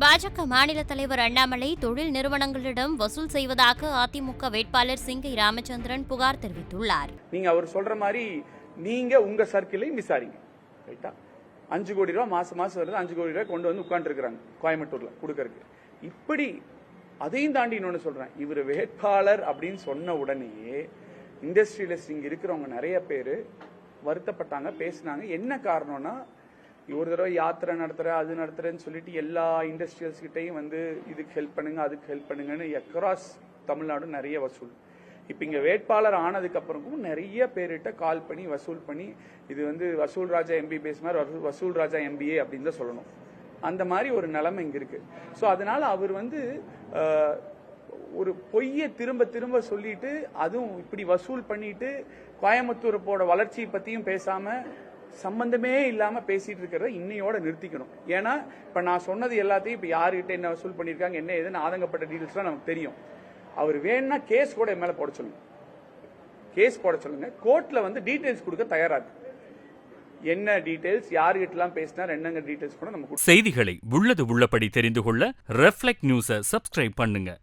பாஜக மாநில தலைவர் அண்ணாமலை தொழில் நிறுவனங்களிடம் வசூல் செய்வதாக அதிமுக வேட்பாளர் சிங்கை ராமச்சந்திரன் புகார் தெரிவித்துள்ளார். நீங்க அவர் சொல்ற மாதிரி நீங்க உங்க சர்க்கிளையும் விசாரிங்க. ரைட்டா? 5 கோடி ரூபாய் மாசம் வருது, 5 கோடி ரூபாய் கொண்டு வந்து உட்கார்ந்து இருக்காங்க கோயம்புத்தூர்ல கொடுக்கறதுக்கு. இப்படி அதையும் தாண்டி இன்னொன்னு சொல்றேன், இவர் வேட்பாளர் அப்படின்னு சொன்ன உடனேயே இண்டஸ்ட்ரியலிஸ்ட் இங்க இருக்கிறவங்க நிறைய பேர் வருத்தப்பட்டாங்க, பேசினாங்க. என்ன காரணம்னா, ஒரு தடவை யாத்திரை நடத்துறேன் அது நடத்துறேன்னு சொல்லிட்டு எல்லா இண்டஸ்ட்ரியல்ஸ் கிட்டையும் வந்து இதுக்கு ஹெல்ப் பண்ணுங்க அதுக்கு ஹெல்ப் பண்ணுங்கன்னு அக்ராஸ் தமிழ்நாடு நிறைய வசூல். இப்போ இங்கே வேட்பாளர் ஆனதுக்கு அப்புறமும் நிறைய பேர்கிட்ட கால் பண்ணி வசூல் பண்ணி, இது வந்து வசூல் ராஜா எம்பிபிஎஸ் மாதிரி வசூல் ராஜா எம்பிஏ அப்படின்னு தான் சொல்லணும். அந்த மாதிரி ஒரு நிலைமை இங்கே இருக்கு. ஸோ அதனால அவர் வந்து ஒரு பொய்யை திரும்ப திரும்ப சொல்லிட்டு, அதுவும் இப்படி வசூல் பண்ணிட்டு கோயம்புத்தூரோட வளர்ச்சியை பற்றியும் பேசாம சம்பந்தமே இல்லாம பேசிட்டு இருக்கிறத இன்னையோட நிறுத்திக்கணும். ஏன்னா இப்ப நான் சொன்னது எல்லாத்தையும் இப்ப யாருகிட்ட என்ன வசூல் பண்ணிருக்காங்க என்ன ஏதுன்னு ஆதங்கப்பட்ட டீடைல்ஸ் நமக்கு தெரியும். அவர் வேணும்னா கேஸ் கூட மேல போட சொல்லுங்க, கேஸ் போட சொல்லுங்க. கோர்ட்ல வந்து டீடைல்ஸ் கொடுக்க தயாராது. என்ன டீடைல்ஸ் யாருகிட்டலாம் பேசினார் என்னங்க டீடைல்ஸ் கூட நமக்கு. செய்திகளை உள்ளது உள்ளபடி தெரிந்து கொள்ள ரெஃப்ளெக்ட் நியூஸை சப்ஸ்கிரைப் பண்ணுங்க.